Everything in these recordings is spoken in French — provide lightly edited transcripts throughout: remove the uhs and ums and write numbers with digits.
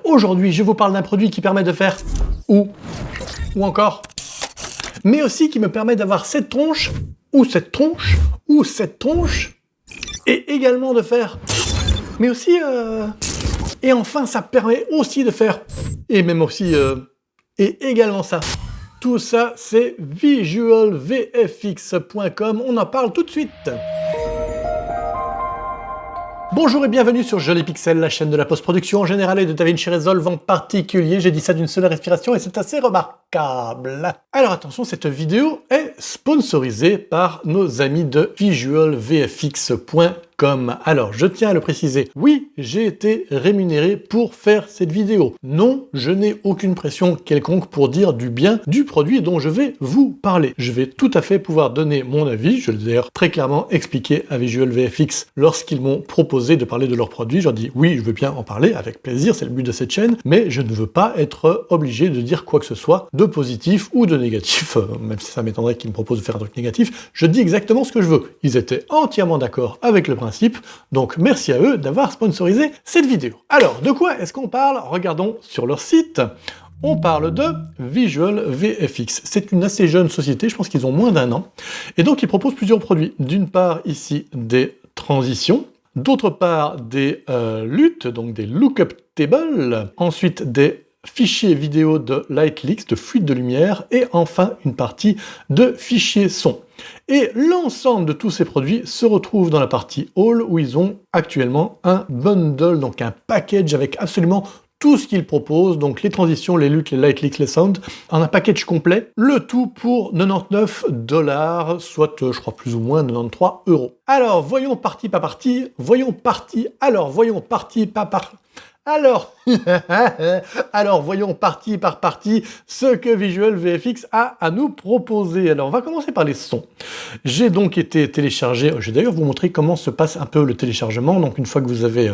Aujourd'hui, je vous parle d'un produit qui permet de faire ou encore, mais aussi qui me permet d'avoir cette tronche, ou cette tronche, ou cette tronche, et également de faire, mais aussi, et enfin, ça permet aussi de faire, et même aussi, et également ça. Tout ça, c'est visualvfx.com, on en parle tout de suite. Bonjour et bienvenue sur Joli Pixel, la chaîne de la post-production en général et de DaVinci Resolve en particulier. J'ai dit ça d'une seule respiration et c'est assez remarquable. Alors attention, cette vidéo est sponsorisée par nos amis de visualvfx.com. Alors, je tiens à le préciser, oui, j'ai été rémunéré pour faire cette vidéo. Non, je n'ai aucune pression quelconque pour dire du bien du produit dont je vais vous parler. Je vais tout à fait pouvoir donner mon avis, je l'ai d'ailleurs très clairement expliqué à VisualVFX lorsqu'ils m'ont proposé de parler de leur produit. Je leur dis, oui, je veux bien en parler, avec plaisir, c'est le but de cette chaîne, mais je ne veux pas être obligé de dire quoi que ce soit de positif ou de négatif, même si ça m'étonnerait qu'ils me proposent de faire un truc négatif, je dis exactement ce que je veux. Ils étaient entièrement d'accord avec le principe, donc merci à eux d'avoir sponsorisé cette vidéo. Alors, de quoi est-ce qu'on parle? Regardons sur leur site. On parle de VisualVFX. C'est une assez jeune société, je pense qu'ils ont moins d'1 an, et donc ils proposent plusieurs produits. D'une part, ici, des transitions, d'autre part, des LUT, donc des lookup tables, ensuite des fichiers vidéo de Lightleaks, de fuite de lumière, et enfin une partie de fichiers son. Et l'ensemble de tous ces produits se retrouve dans la partie All, où ils ont actuellement un bundle, donc un package avec absolument tout ce qu'ils proposent, donc les transitions, les LUT, les Lightleaks, les sounds, en un package complet, le tout pour 99$, soit je crois plus ou moins 93 €. Alors, voyons partie par partie, voyons partie par partie. Alors, voyons partie par partie ce que VisualVFX a à nous proposer. Alors, on va commencer par les sons. J'ai donc été téléchargé, je vais d'ailleurs vous montrer comment se passe un peu le téléchargement. Donc, une fois que vous avez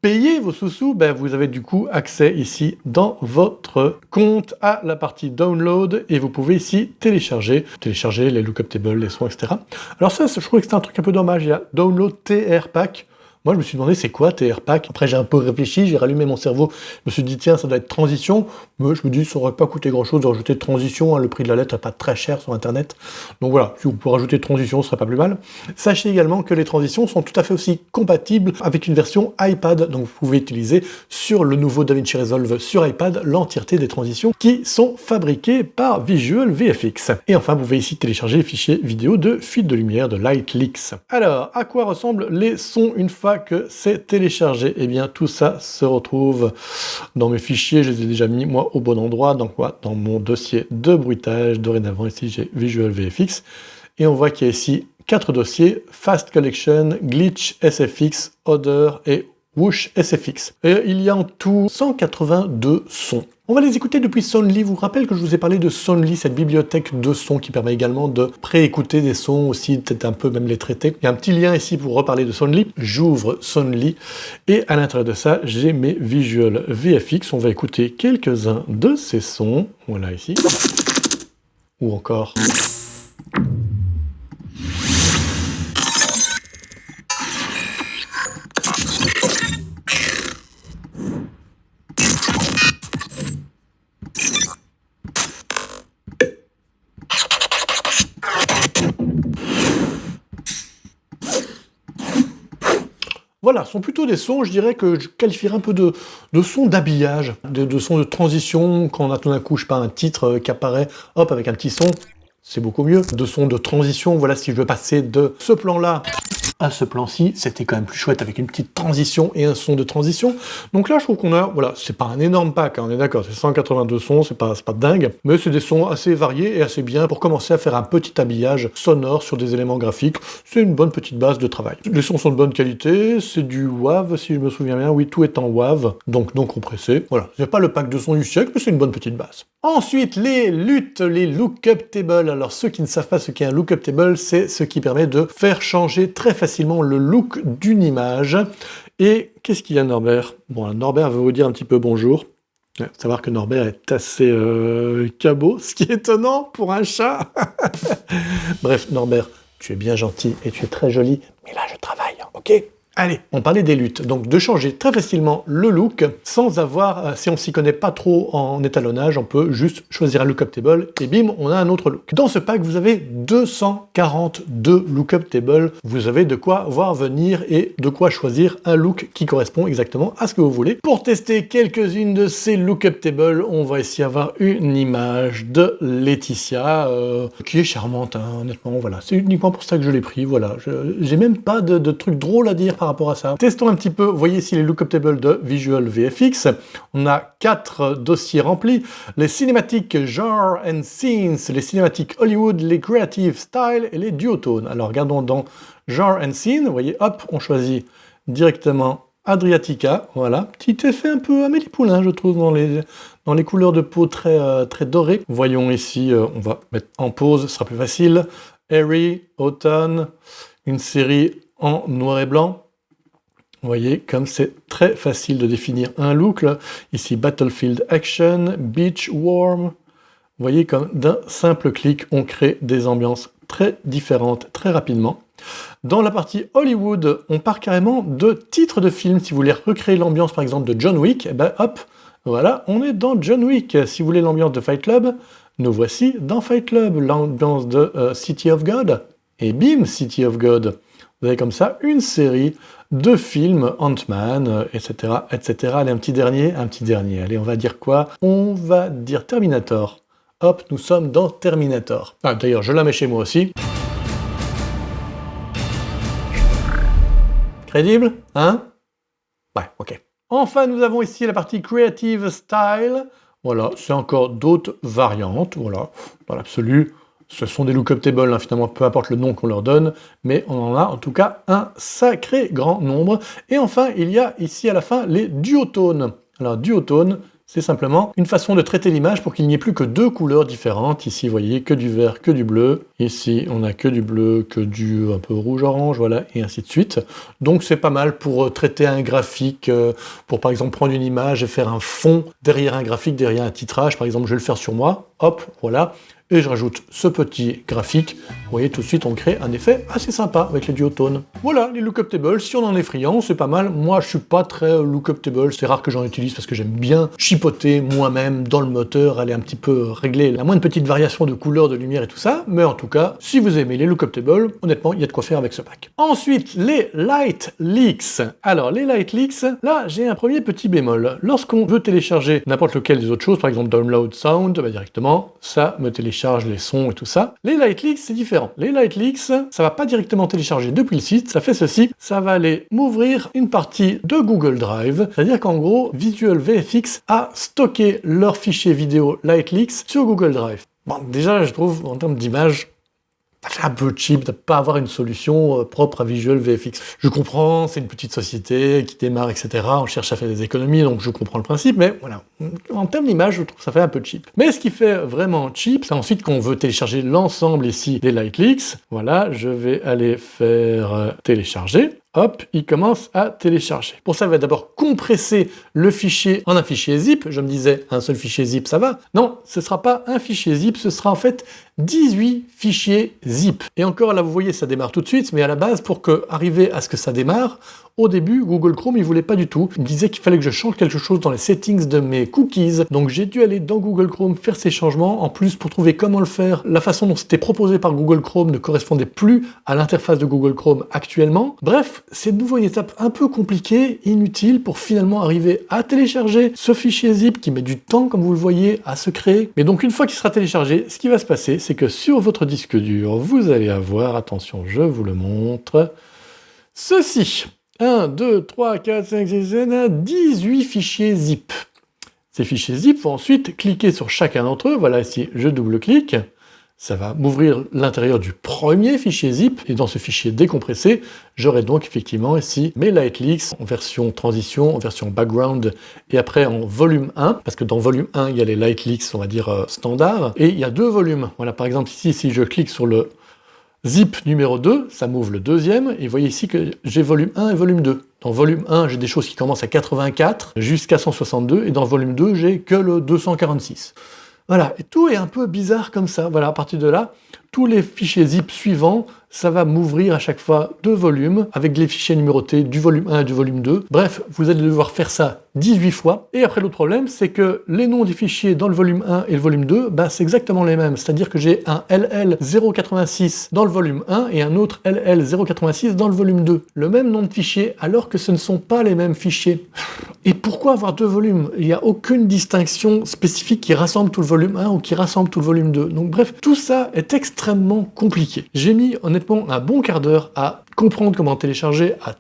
payé vos sous-sous, ben, vous avez du coup accès ici dans votre compte à la partie download et vous pouvez ici télécharger les lookup tables, les sons, etc. Alors ça, je trouvais que c'était un truc un peu dommage. Il y a download TR pack. Moi, je me suis demandé, c'est quoi TR pack? Après, j'ai un peu réfléchi, j'ai rallumé mon cerveau, je me suis dit, tiens, ça doit être transition, mais je me dis, ça aurait pas coûté grand-chose de rajouter transition, hein, le prix de la lettre n'est pas très cher sur Internet. Donc voilà, si vous pouvez rajouter transition, ce serait pas plus mal. Sachez également que les transitions sont tout à fait aussi compatibles avec une version iPad, donc vous pouvez utiliser sur le nouveau DaVinci Resolve sur iPad l'entièreté des transitions qui sont fabriquées par VisualVFX. Et enfin, vous pouvez ici télécharger les fichiers vidéo de fuite de lumière, de Lightleaks. Alors, à quoi ressemblent les sons une fois que c'est téléchargé? Eh bien, tout ça se retrouve dans mes fichiers, je les ai déjà mis, moi, au bon endroit, donc dans mon dossier de bruitage. Dorénavant, ici, j'ai VisualVFX, et on voit qu'il y a ici 4 dossiers, Fast Collection, Glitch, SFX, Odor et Whoosh SFX. Et il y a en tout 182 sons. On va les écouter depuis Soundly. Vous rappelez que je vous ai parlé de Soundly, cette bibliothèque de sons qui permet également de préécouter des sons aussi, peut-être un peu même les traiter. Il y a un petit lien ici pour reparler de Soundly. J'ouvre Soundly et à l'intérieur de ça, j'ai mes VisualVFX. On va écouter quelques-uns de ces sons. Voilà ici. Ou encore. Voilà, ce sont plutôt des sons, je dirais, que je qualifierais un peu de sons d'habillage, de sons de transition, quand on a tout d'un coup, je sais pas, un titre qui apparaît, hop, avec un petit son, c'est beaucoup mieux. De sons de transition, voilà, si je veux passer de ce plan-là à ce plan-ci, c'était quand même plus chouette avec une petite transition et un son de transition. Donc là, je trouve qu'on a, voilà, c'est pas un énorme pack, hein, on est d'accord, c'est 182 sons, c'est pas dingue, mais c'est des sons assez variés et assez bien pour commencer à faire un petit habillage sonore sur des éléments graphiques. C'est une bonne petite base de travail. Les sons sont de bonne qualité, c'est du WAV, si je me souviens bien, oui, tout est en WAV, donc non compressé. Voilà, c'est pas le pack de son du siècle, mais c'est une bonne petite base. Ensuite, les LUT, les lookup tables. Alors, ceux qui ne savent pas ce qu'est un lookup table, c'est ce qui permet de faire changer très facilement le look d'une image. Et qu'est-ce qu'il y a, Norbert? Bon, Norbert va vous dire un petit peu bonjour. Savoir que Norbert est assez cabot, ce qui est étonnant pour un chat. Bref, Norbert, tu es bien gentil et tu es très joli, mais là, je travaille, ok? Allez, on parlait des luttes, donc de changer très facilement le look sans avoir, si on s'y connaît pas trop en étalonnage, on peut juste choisir un lookup table et bim, on a un autre look. Dans ce pack, vous avez 242 lookup tables, vous avez de quoi voir venir et de quoi choisir un look qui correspond exactement à ce que vous voulez. Pour tester quelques-unes de ces lookup tables, on va ici avoir une image de Laetitia, qui est charmante, hein, honnêtement, voilà, c'est uniquement pour ça que je l'ai pris, voilà, j'ai même pas de truc drôle à dire par rapport à ça. Testons un petit peu, vous voyez ici les lookup tables de Visual VFX, on a 4 dossiers remplis, les cinématiques Genre and Scenes, les cinématiques Hollywood, les Creative Style et les Duotone. Alors regardons dans Genre and Scene, vous voyez, hop, on choisit directement Adriatica, voilà, petit effet un peu Amélie Poulain, je trouve, dans les couleurs de peau très, très dorées. Voyons ici, on va mettre en pause, ce sera plus facile, Harry, Autumn, une série en noir et blanc. Vous voyez, comme c'est très facile de définir un look, là. Ici, Battlefield Action, Beach Warm. Vous voyez, comme d'un simple clic, on crée des ambiances très différentes, très rapidement. Dans la partie Hollywood, on part carrément de titres de films. Si vous voulez recréer l'ambiance, par exemple, de John Wick, et ben hop, voilà, on est dans John Wick. Si vous voulez l'ambiance de Fight Club, nous voici dans Fight Club. L'ambiance de City of God, et bim, City of God. Vous avez comme ça une série de films, Ant-Man, etc., etc. Allez, un petit dernier. Allez, on va dire quoi? On va dire Terminator. Hop, nous sommes dans Terminator. Ah, d'ailleurs, je la mets chez moi aussi. Crédible? Hein? Ouais, ok. Enfin, nous avons ici la partie Creative Style. Voilà, c'est encore d'autres variantes. Voilà, dans l'absolu, ce sont des lookup tables, hein, finalement, peu importe le nom qu'on leur donne, mais on en a en tout cas un sacré grand nombre. Et enfin, il y a ici à la fin les duotones. Alors, duotone, c'est simplement une façon de traiter l'image pour qu'il n'y ait plus que 2 couleurs différentes. Ici, vous voyez, que du vert, que du bleu. Ici, on a que du bleu, que du un peu rouge-orange, voilà, et ainsi de suite. Donc, c'est pas mal pour traiter un graphique, pour par exemple prendre une image et faire un fond derrière un graphique, derrière un titrage. Par exemple, je vais le faire sur moi, hop, voilà. Et je rajoute ce petit graphique. Vous voyez, tout de suite, on crée un effet assez sympa avec les duotones. Voilà, les lookup tables, si on en est friand, c'est pas mal. Moi, je suis pas très lookup table, c'est rare que j'en utilise parce que j'aime bien chipoter moi-même dans le moteur, aller un petit peu régler la moindre petite variation de couleur, de lumière et tout ça. Mais en tout cas, si vous aimez les lookup tables, honnêtement, il y a de quoi faire avec ce pack. Ensuite, les light leaks. Alors, les light leaks, là, j'ai un premier petit bémol. Lorsqu'on veut télécharger n'importe lequel des autres choses, par exemple Download Sound, bah, directement, ça me télécharge les sons et tout ça. Les light leaks, c'est différent. Les light leaks, ça va pas directement télécharger depuis le site, ça fait ceci, ça va aller m'ouvrir une partie de Google Drive, c'est-à-dire qu'en gros, Visual VFX a stocké leurs fichiers vidéo light leaks sur Google Drive. Bon, déjà, je trouve, en termes d'image, ça fait un peu cheap de ne pas avoir une solution propre à Visual VFX. Je comprends, c'est une petite société qui démarre, etc. On cherche à faire des économies, donc je comprends le principe, mais voilà. En termes d'image, je trouve que ça fait un peu cheap. Mais ce qui fait vraiment cheap, c'est ensuite qu'on veut télécharger l'ensemble ici des light leaks. Voilà, je vais aller faire télécharger. Hop, il commence à télécharger. Pour ça, il va d'abord compresser le fichier en un fichier zip. Je me disais, un seul fichier zip, ça va? Non, ce ne sera pas un fichier zip, ce sera en fait 18 fichiers zip. Et encore, là, vous voyez, ça démarre tout de suite, mais à la base, pour arriver à ce que ça démarre, au début, Google Chrome, il voulait pas du tout. Il me disait qu'il fallait que je change quelque chose dans les settings de mes cookies. Donc j'ai dû aller dans Google Chrome faire ces changements. En plus, pour trouver comment le faire, la façon dont c'était proposé par Google Chrome ne correspondait plus à l'interface de Google Chrome actuellement. Bref, c'est de nouveau une étape un peu compliquée, inutile, pour finalement arriver à télécharger ce fichier zip qui met du temps, comme vous le voyez, à se créer. Mais donc une fois qu'il sera téléchargé, ce qui va se passer, c'est que sur votre disque dur, vous allez avoir, attention, je vous le montre, ceci. 1, 2, 3, 4, 5, 6, 7, 18 fichiers zip. Ces fichiers zip vont ensuite cliquer sur chacun d'entre eux. Voilà, ici, je double-clique. Ça va m'ouvrir l'intérieur du premier fichier zip. Et dans ce fichier décompressé, j'aurai donc effectivement ici mes light leaks en version transition, en version background, et après en volume 1. Parce que dans volume 1, il y a les light leaks, on va dire, standard. Et il y a 2 volumes. Voilà, par exemple, ici, si je clique sur le zip numéro 2, ça m'ouvre le deuxième, et vous voyez ici que j'ai volume 1 et volume 2. Dans volume 1, j'ai des choses qui commencent à 84 jusqu'à 162, et dans volume 2, j'ai que le 246. Voilà, et tout est un peu bizarre comme ça. Voilà, à partir de là, tous les fichiers zip suivants, ça va m'ouvrir à chaque fois 2 volumes avec les fichiers numérotés du volume 1 et du volume 2. Bref, vous allez devoir faire ça 18 fois. Et après, l'autre problème, c'est que les noms des fichiers dans le volume 1 et le volume 2, bah, c'est exactement les mêmes. C'est-à-dire que j'ai un LL086 dans le volume 1 et un autre LL086 dans le volume 2. Le même nom de fichier, alors que ce ne sont pas les mêmes fichiers. Et pourquoi avoir 2 volumes? Il n'y a aucune distinction spécifique qui rassemble tout le volume 1 ou qui rassemble tout le volume 2. Donc bref, tout ça est extrêmement compliqué. J'ai mis honnêtement un bon quart d'heure à comprendre comment télécharger, à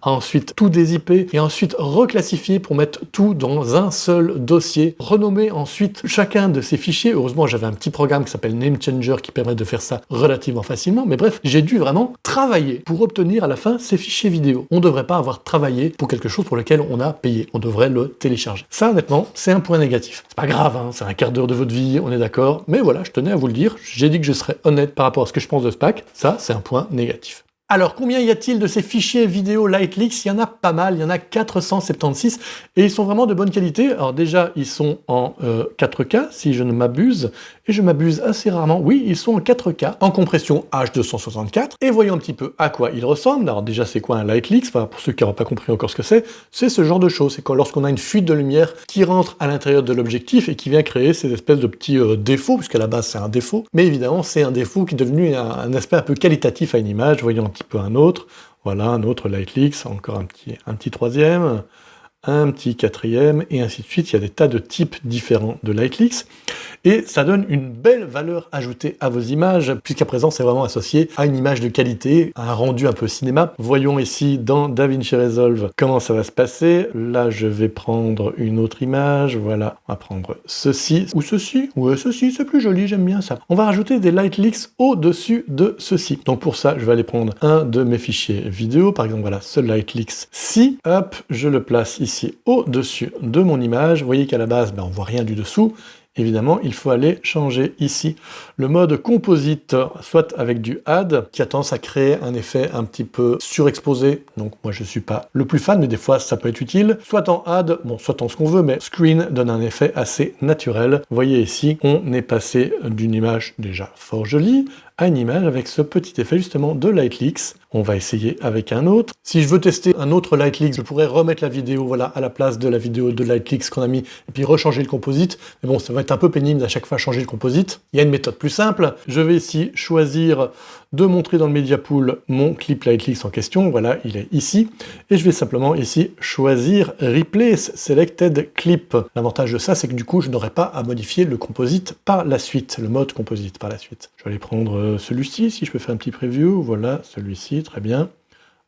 ensuite tout dézipper et ensuite reclassifier pour mettre tout dans un seul dossier, renommer ensuite chacun de ces fichiers. Heureusement, j'avais un petit programme qui s'appelle NameChanger qui permet de faire ça relativement facilement, mais bref, j'ai dû vraiment travailler pour obtenir à la fin ces fichiers vidéo. On ne devrait pas avoir travaillé pour quelque chose pour lequel on a payé, on devrait le télécharger. Ça, honnêtement, c'est un point négatif. C'est pas grave, hein, c'est un quart d'heure de votre vie, on est d'accord, mais voilà, je tenais à vous le dire, j'ai dit que je serais honnête par rapport à ce que je pense de ce pack, ça, c'est un point négatif. Alors, combien y a-t-il de ces fichiers vidéo Lightleaks? Il y en a pas mal, il y en a 476, et ils sont vraiment de bonne qualité. Alors déjà, ils sont en 4K, si je ne m'abuse, et je m'abuse assez rarement. Oui, ils sont en 4K, en compression H264, et voyons un petit peu à quoi ils ressemblent. Alors déjà, c'est quoi un Lightleaks? Enfin, pour ceux qui n'auront pas compris encore ce que c'est ce genre de choses. C'est quand lorsqu'on a une fuite de lumière qui rentre à l'intérieur de l'objectif et qui vient créer ces espèces de petits défauts, puisqu'à la base, c'est un défaut, mais évidemment, c'est un défaut qui est devenu un aspect un peu qualitatif à une image. Voyons un petit peu un autre, voilà, un autre Lightleaks, encore un petit troisième, un petit quatrième, et ainsi de suite. Il y a des tas de types différents de Lightleaks, et ça donne une belle valeur ajoutée à vos images, puisqu'à présent c'est vraiment associé à une image de qualité, à un rendu un peu cinéma. Voyons ici dans DaVinci Resolve comment ça va se passer. Là je vais prendre une autre image, voilà, on va prendre ceci, ou ceci, c'est plus joli, j'aime bien ça. On va rajouter des Lightleaks au-dessus de ceci. Donc pour ça, je vais aller prendre un de mes fichiers vidéo, par exemple voilà, ce Lightleaks-ci, hop, je le place ici au-dessus de mon image. Vous voyez qu'à la base, on voit rien du dessous. Évidemment, il faut aller changer ici le mode composite, soit avec du add, qui a tendance à créer un effet un petit peu surexposé, donc moi je suis pas le plus fan, mais des fois ça peut être utile, soit en add, bon, soit en ce qu'on veut, mais screen donne un effet assez naturel. Vous voyez ici, on est passé d'une image déjà fort jolie, à une image avec ce petit effet justement de Lightleaks. On va essayer avec un autre. Si je veux tester un autre Lightleaks, je pourrais remettre la vidéo voilà, à la place de la vidéo de Lightleaks qu'on a mis, et puis rechanger le composite. Mais bon, ça va être un peu pénible à chaque fois changer le composite. Il y a une méthode plus simple. Je vais ici choisir de montrer dans le Media Pool mon clip Lightleaks en question. Voilà, il est ici. Et je vais simplement ici choisir Replace Selected Clip. L'avantage de ça, c'est que du coup, je n'aurai pas à modifier le composite par la suite, le mode composite par la suite. Je vais aller prendre celui-ci, si je peux faire un petit preview. Voilà, celui-ci, très bien.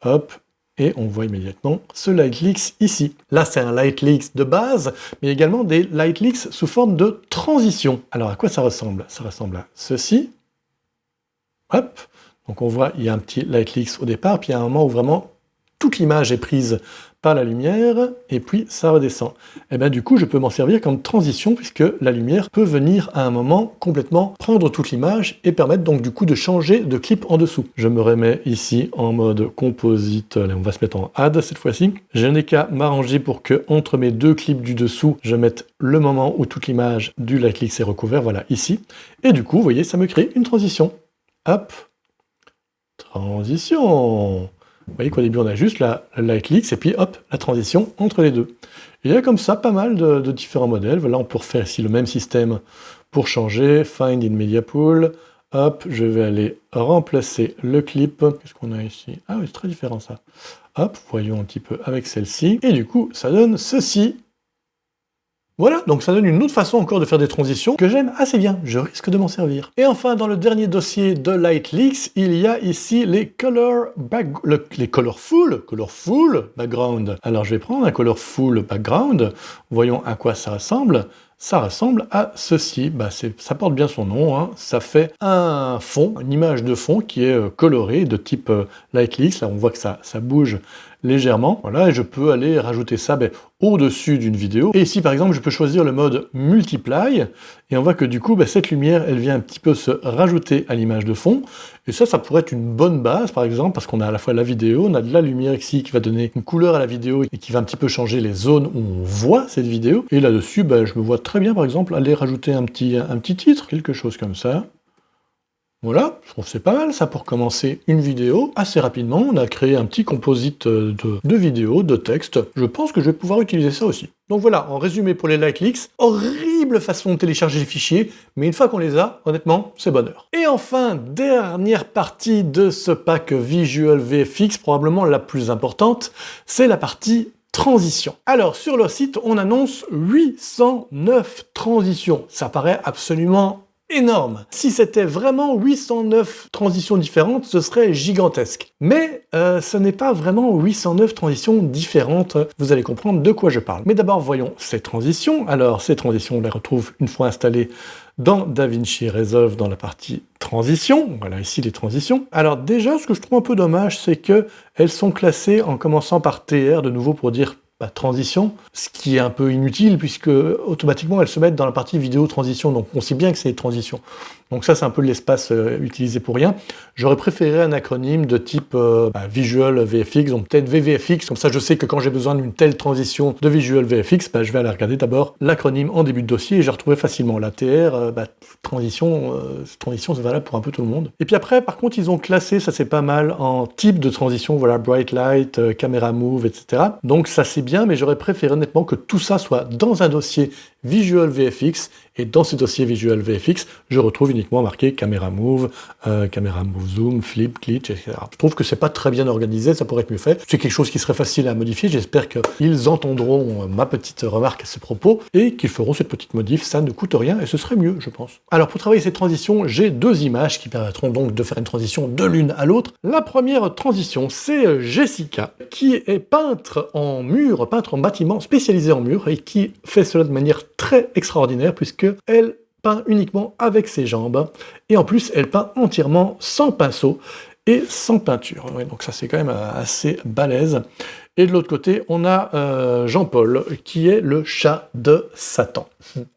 Hop, et on voit immédiatement ce Lightleaks ici. Là, c'est un Lightleaks de base, mais également des Lightleaks sous forme de transition. Alors, à quoi ça ressemble? Ça ressemble à ceci. Hop, donc on voit, il y a un petit Lightleaks au départ, puis il y a un moment où vraiment toute l'image est prise par la lumière, et puis ça redescend. Et bien du coup, je peux m'en servir comme transition, puisque la lumière peut venir à un moment complètement prendre toute l'image, et permettre donc du coup de changer de clip en dessous. Je me remets ici en mode composite, allez, on va se mettre en add cette fois-ci. Je n'ai qu'à m'arranger pour que entre mes deux clips du dessous, je mette le moment où toute l'image du Lightleaks est recouverte, voilà, ici. Et du coup, vous voyez, ça me crée une transition. Hop, transition. Vous voyez qu'au début, on a juste la Lightleaks, et puis hop, la transition entre les deux. Et il y a comme ça pas mal de différents modèles. Voilà, on peut refaire ici le même système pour changer. Find in Media Pool. Hop, je vais aller remplacer le clip. Qu'est-ce qu'on a ici? Ah oui, c'est très différent ça. Hop, voyons un petit peu avec celle-ci. Et du coup, ça donne ceci. Voilà, donc ça donne une autre façon encore de faire des transitions que j'aime assez bien, je risque de m'en servir. Et enfin, dans le dernier dossier de Lightleaks, il y a ici les colorful background. Alors je vais prendre un colorful background, voyons à quoi ça ressemble. Ça ressemble à ceci, ça porte bien son nom, hein. Ça fait un fond, une image de fond qui est colorée de type Lightleaks, là on voit que ça bouge légèrement, voilà, et je peux aller rajouter ça au-dessus d'une vidéo. Et ici par exemple, je peux choisir le mode Multiply, et on voit que du coup, cette lumière, elle vient un petit peu se rajouter à l'image de fond, et ça pourrait être une bonne base par exemple, parce qu'on a à la fois la vidéo, on a de la lumière ici qui va donner une couleur à la vidéo, et qui va un petit peu changer les zones où on voit cette vidéo, et là-dessus, je me vois très bien par exemple aller rajouter un petit titre, quelque chose comme ça. Voilà, je trouve que c'est pas mal ça pour commencer une vidéo. Assez rapidement, on a créé un petit composite de vidéos, de texte. Je pense que je vais pouvoir utiliser ça aussi. Donc voilà, en résumé pour les Lightleaks, horrible façon de télécharger les fichiers, mais une fois qu'on les a, honnêtement, c'est bonheur. Et enfin, dernière partie de ce pack Visual VFX, probablement la plus importante, c'est la partie transition. Alors, sur leur site, on annonce 809 transitions. Ça paraît absolument énorme. Si c'était vraiment 809 transitions différentes, ce serait gigantesque. Mais ce n'est pas vraiment 809 transitions différentes, vous allez comprendre de quoi je parle. Mais d'abord, voyons ces transitions. Alors, ces transitions, on les retrouve une fois installées dans DaVinci Resolve dans la partie transition. Voilà ici les transitions. Alors déjà, ce que je trouve un peu dommage, c'est que elles sont classées en commençant par TR, de nouveau pour dire transition, ce qui est un peu inutile puisque automatiquement elles se mettent dans la partie vidéo transition, donc on sait bien que c'est des transitions. Donc ça c'est un peu de l'espace utilisé pour rien. J'aurais préféré un acronyme de type Visual VFX, donc peut-être VVFX, comme ça je sais que quand j'ai besoin d'une telle transition de Visual VFX, je vais aller regarder d'abord l'acronyme en début de dossier et j'ai retrouvé facilement la TR, transition c'est valable pour un peu tout le monde. Et puis après par contre ils ont classé, ça c'est pas mal, en type de transition, voilà, Bright Light, Camera Move, etc. Donc ça c'est bien, mais j'aurais préféré honnêtement que tout ça soit dans un dossier Visual VFX, et dans ce dossier Visual VFX, je retrouve uniquement marqué Camera Move Zoom, Flip, Glitch, etc. Je trouve que c'est pas très bien organisé, ça pourrait être mieux fait. C'est quelque chose qui serait facile à modifier, j'espère qu'ils entendront ma petite remarque à ce propos, et qu'ils feront cette petite modif, ça ne coûte rien, et ce serait mieux, je pense. Alors pour travailler cette transition, j'ai deux images qui permettront donc de faire une transition de l'une à l'autre. La première transition, c'est Jessica, qui est peintre en mur, peintre en bâtiment spécialisé en mur, et qui fait cela de manière très extraordinaire, puisque elle peint uniquement avec ses jambes, et en plus elle peint entièrement sans pinceau et sans peinture. Ouais, donc ça c'est quand même assez balèze. Et de l'autre côté, on a Jean-Paul, qui est le chat de Satan.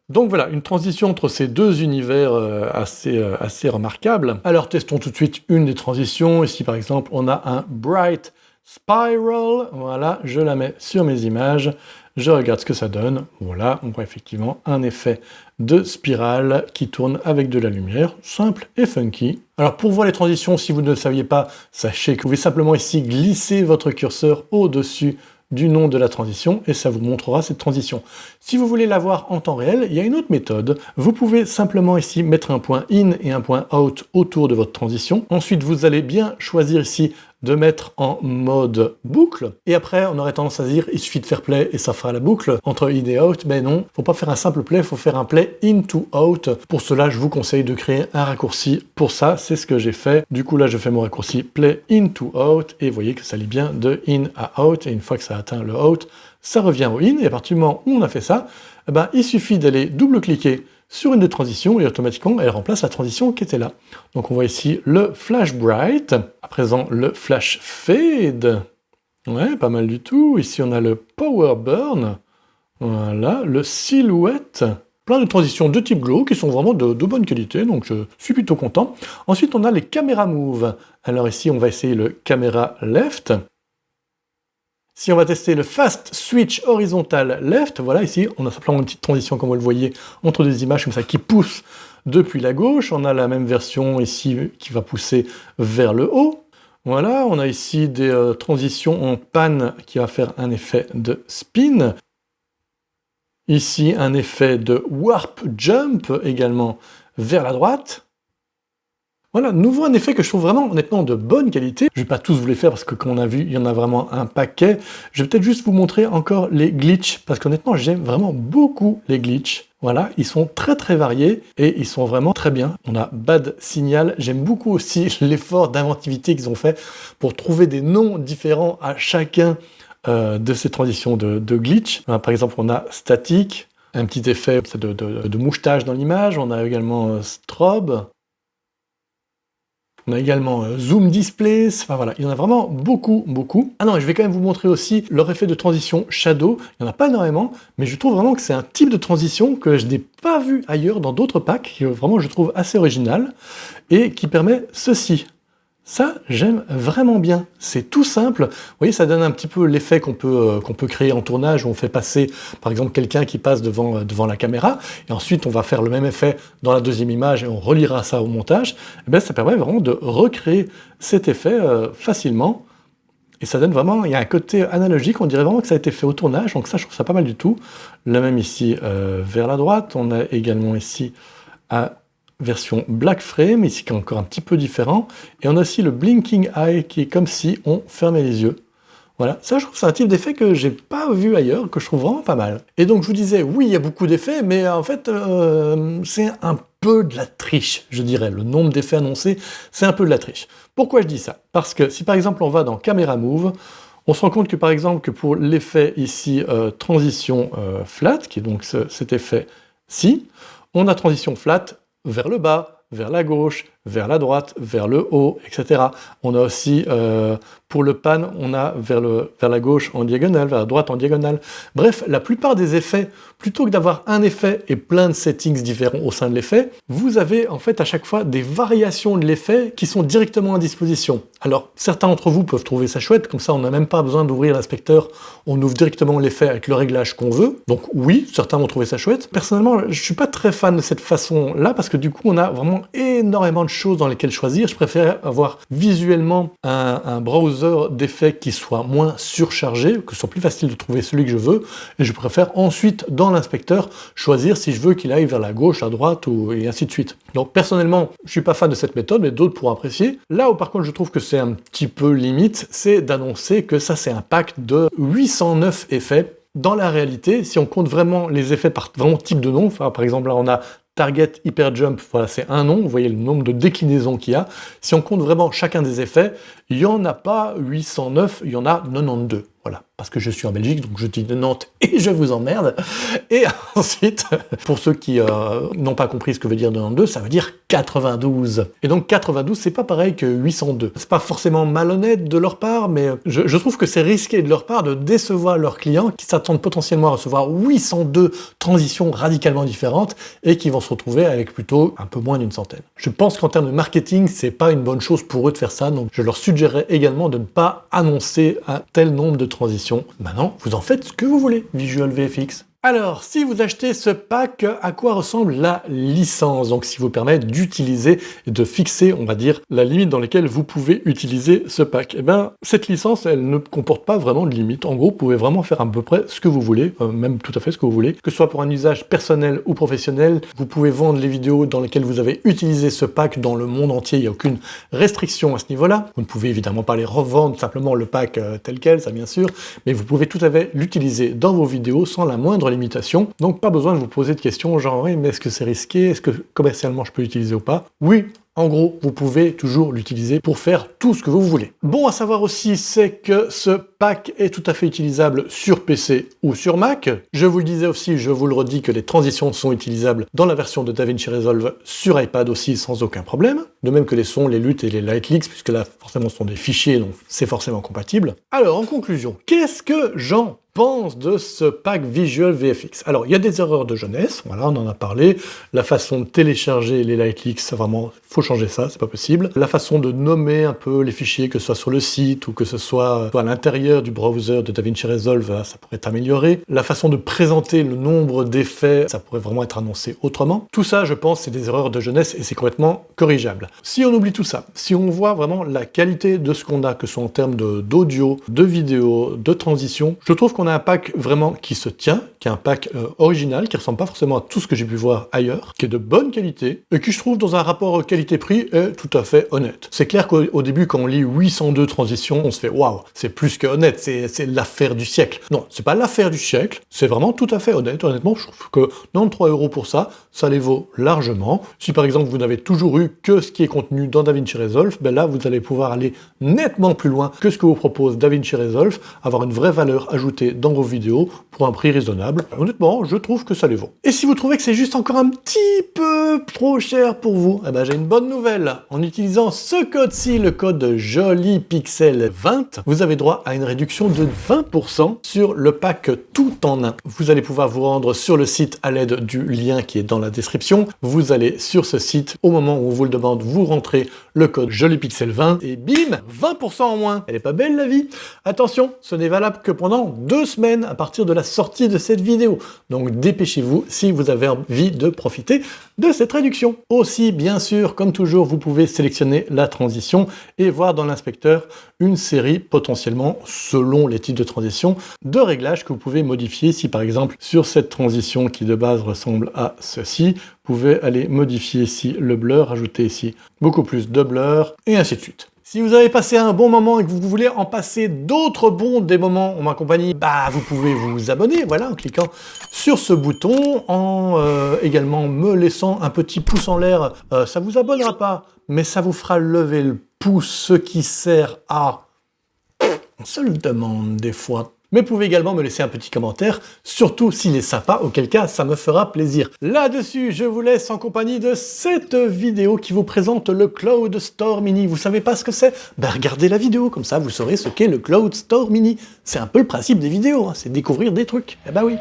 Donc voilà, une transition entre ces deux univers assez remarquable. Alors testons tout de suite une des transitions. Ici par exemple, on a un Bright Spiral. Voilà, je la mets sur mes images. Je regarde ce que ça donne. Voilà, on voit effectivement un effet de spirale qui tourne avec de la lumière, simple et funky. Alors pour voir les transitions, si vous ne le saviez pas, sachez que vous pouvez simplement ici glisser votre curseur au-dessus du nom de la transition et ça vous montrera cette transition. Si vous voulez la voir en temps réel, il y a une autre méthode. Vous pouvez simplement ici mettre un point in et un point out autour de votre transition. Ensuite, vous allez bien choisir ici de mettre en mode boucle, et après on aurait tendance à dire il suffit de faire play et ça fera la boucle entre in et out, mais non, faut pas faire un simple play, faut faire un play in to out. Pour cela, je vous conseille de créer un raccourci pour ça, c'est ce que j'ai fait. Du coup là, je fais mon raccourci play in to out, et vous voyez que ça lit bien de in à out, et une fois que ça atteint le out, ça revient au in, et à partir du moment où on a fait ça, il suffit d'aller double-cliquer sur une des transitions et automatiquement elle remplace la transition qui était là. Donc on voit ici le Flash Bright, à présent le Flash Fade, ouais, pas mal du tout. Ici on a le Power Burn, voilà, le Silhouette, plein de transitions de type Glow qui sont vraiment de bonne qualité, donc je suis plutôt content. Ensuite on a les Camera Move, alors ici on va essayer le Camera Left. Si on va tester le Fast Switch Horizontal Left, voilà, ici, on a simplement une petite transition, comme vous le voyez, entre des images comme ça qui poussent depuis la gauche. On a la même version ici qui va pousser vers le haut. Voilà, on a ici des transitions en pan qui va faire un effet de spin. Ici, un effet de Warp Jump également vers la droite. Voilà, nouveau un effet que je trouve vraiment honnêtement de bonne qualité. Je vais pas tous vous les faire parce que comme on a vu, il y en a vraiment un paquet. Je vais peut-être juste vous montrer encore les glitches, parce qu'honnêtement, j'aime vraiment beaucoup les glitches. Voilà, ils sont très très variés et ils sont vraiment très bien. On a Bad Signal, j'aime beaucoup aussi l'effort d'inventivité qu'ils ont fait pour trouver des noms différents à chacun de ces transitions de glitch. Par exemple, on a Static, un petit effet de mouchetage dans l'image. On a également Strobe. On a également Zoom Display, enfin voilà, il y en a vraiment beaucoup. Ah non, je vais quand même vous montrer aussi leur effet de transition Shadow, il n'y en a pas énormément, mais je trouve vraiment que c'est un type de transition que je n'ai pas vu ailleurs dans d'autres packs, qui vraiment je trouve assez original, et qui permet ceci. Ça, j'aime vraiment bien. C'est tout simple. Vous voyez, ça donne un petit peu l'effet qu'on peut créer en tournage, où on fait passer, par exemple, quelqu'un qui passe devant la caméra, et ensuite on va faire le même effet dans la deuxième image et on reliera ça au montage. Et bien, ça permet vraiment de recréer cet effet facilement. Et ça donne vraiment, il y a un côté analogique, on dirait vraiment que ça a été fait au tournage, donc ça, je trouve ça pas mal du tout. Le même ici vers la droite, on a également ici à version black frame, ici qui est encore un petit peu différent, et on a aussi le blinking eye qui est comme si on fermait les yeux. Voilà, ça je trouve c'est un type d'effet que j'ai pas vu ailleurs, que je trouve vraiment pas mal. Et donc je vous disais, oui, il y a beaucoup d'effets, mais en fait, c'est un peu de la triche, je dirais. Le nombre d'effets annoncés, c'est un peu de la triche. Pourquoi je dis ça? Parce que si par exemple on va dans Camera Move, on se rend compte que par exemple que pour l'effet ici transition flat, qui est donc cet effet-ci, on a transition flat vers le bas, vers la gauche, vers la droite, vers le haut, etc. On a aussi, pour le pan, on a vers la gauche en diagonale, vers la droite en diagonale. Bref, la plupart des effets, plutôt que d'avoir un effet et plein de settings différents au sein de l'effet, vous avez en fait à chaque fois des variations de l'effet qui sont directement à disposition. Alors, certains d'entre vous peuvent trouver ça chouette, comme ça on n'a même pas besoin d'ouvrir l'inspecteur, on ouvre directement l'effet avec le réglage qu'on veut. Donc oui, certains vont trouver ça chouette. Personnellement, je suis pas très fan de cette façon-là, parce que du coup on a vraiment énormément de choses dans lesquelles choisir. Je préfère avoir visuellement un browser d'effets qui soit moins surchargé, que ce soit plus facile de trouver celui que je veux, et je préfère ensuite dans l'inspecteur choisir si je veux qu'il aille vers la gauche, la droite, et ainsi de suite. Donc personnellement, je suis pas fan de cette méthode, mais d'autres pourront apprécier. Là où par contre je trouve que c'est un petit peu limite, c'est d'annoncer que ça c'est un pack de 809 effets. Dans la réalité, si on compte vraiment les effets par vraiment type de nom, enfin, par exemple là on a Target Hyper Jump, voilà, c'est un nom, vous voyez le nombre de déclinaisons qu'il y a. Si on compte vraiment chacun des effets, il n'y en a pas 809, il y en a 92. Voilà, parce que je suis en Belgique, donc je dis 90 et je vous emmerde. Et ensuite, pour ceux qui n'ont pas compris ce que veut dire 92, ça veut dire 92. Et donc 92, c'est pas pareil que 802. C'est pas forcément malhonnête de leur part, mais je trouve que c'est risqué de leur part de décevoir leurs clients qui s'attendent potentiellement à recevoir 802 transitions radicalement différentes et qui vont se retrouver avec plutôt un peu moins d'une centaine. Je pense qu'en termes de marketing, c'est pas une bonne chose pour eux de faire ça, donc je leur suggérerais également de ne pas annoncer un tel nombre de transitions. Maintenant, vous en faites ce que vous voulez, Visual VFX. Alors, si vous achetez ce pack, à quoi ressemble la licence? Donc, ce qui vous permet d'utiliser et de fixer, on va dire, la limite dans laquelle vous pouvez utiliser ce pack. Eh bien, cette licence, elle ne comporte pas vraiment de limite. En gros, vous pouvez vraiment faire à peu près ce que vous voulez, même tout à fait ce que vous voulez. Que ce soit pour un usage personnel ou professionnel, vous pouvez vendre les vidéos dans lesquelles vous avez utilisé ce pack dans le monde entier. Il n'y a aucune restriction à ce niveau-là. Vous ne pouvez évidemment pas les revendre simplement le pack tel quel, ça bien sûr, mais vous pouvez tout à fait l'utiliser dans vos vidéos sans la moindre limitation. Donc pas besoin de vous poser de questions genre oui, mais est-ce que c'est risqué? Est-ce que commercialement je peux l'utiliser ou pas? Oui, en gros, vous pouvez toujours l'utiliser pour faire tout ce que vous voulez. Bon à savoir aussi, c'est que ce pack est tout à fait utilisable sur PC ou sur Mac. Je vous le disais aussi, je vous le redis que les transitions sont utilisables dans la version de DaVinci Resolve sur iPad aussi sans aucun problème. De même que les sons, les luttes et les lightleaks, puisque là forcément ce sont des fichiers, donc c'est forcément compatible. Alors en conclusion, qu'est-ce que j'en pense de ce pack Visual VFX? Alors, il y a des erreurs de jeunesse, voilà, on en a parlé. La façon de télécharger les lightleaks, c'est vraiment, faut changer ça, c'est pas possible. La façon de nommer un peu les fichiers, que ce soit sur le site ou que ce soit à l'intérieur du browser de DaVinci Resolve, ça pourrait être amélioré. La façon de présenter le nombre d'effets, ça pourrait vraiment être annoncé autrement. Tout ça, je pense, c'est des erreurs de jeunesse et c'est complètement corrigeable. Si on oublie tout ça, si on voit vraiment la qualité de ce qu'on a, que ce soit en termes d'audio, de vidéo, de transition, je trouve qu'on a un pack vraiment qui se tient, qui est un pack original, qui ressemble pas forcément à tout ce que j'ai pu voir ailleurs, qui est de bonne qualité, et qui je trouve dans un rapport qualité-prix est tout à fait honnête. C'est clair qu'au début, quand on lit 802 transitions, on se fait waouh, c'est plus que honnête, c'est l'affaire du siècle. Non, c'est pas l'affaire du siècle, c'est vraiment tout à fait honnête. Honnêtement, je trouve que 93 € pour ça, ça les vaut largement. Si par exemple vous n'avez toujours eu que ce qui est contenu dans DaVinci Resolve, ben là vous allez pouvoir aller nettement plus loin que ce que vous propose DaVinci Resolve, avoir une vraie valeur ajoutée dans vos vidéos pour un prix raisonnable. Honnêtement, je trouve que ça les vaut. Et si vous trouvez que c'est juste encore un petit peu trop cher pour vous, eh ben j'ai une bonne nouvelle. En utilisant ce code-ci, le code JOLIPIXEL20, vous avez droit à une réduction de 20% sur le pack tout en un. Vous allez pouvoir vous rendre sur le site à l'aide du lien qui est dans la description. Vous allez sur ce site, au moment où on vous le demande, vous rentrez le code JOLIPIXEL20 et bim, 20% en moins. Elle est pas belle la vie? Attention, ce n'est valable que pendant 2 semaines à partir de la sortie de cette vidéo. Donc dépêchez-vous si vous avez envie de profiter de cette réduction. Aussi, bien sûr, comme toujours, vous pouvez sélectionner la transition et voir dans l'inspecteur une série potentiellement, selon les types de transition, de réglages que vous pouvez modifier. Si par exemple, sur cette transition qui de base ressemble à ceci, vous pouvez aller modifier ici le blur, ajouter ici beaucoup plus de blur, et ainsi de suite. Si vous avez passé un bon moment et que vous voulez en passer d'autres bons des moments en ma compagnie, bah vous pouvez vous abonner, voilà, en cliquant sur ce bouton, en également me laissant un petit pouce en l'air. Ça vous abonnera pas, mais ça vous fera lever le pouce, ce qui sert à... On se le demande des fois. Mais vous pouvez également me laisser un petit commentaire, surtout s'il est sympa, auquel cas ça me fera plaisir. Là-dessus, je vous laisse en compagnie de cette vidéo qui vous présente le Cloud Store Mini. Vous savez pas ce que c'est? Ben regardez la vidéo, comme ça vous saurez ce qu'est le Cloud Store Mini. C'est un peu le principe des vidéos, hein, c'est découvrir des trucs. Eh ben oui.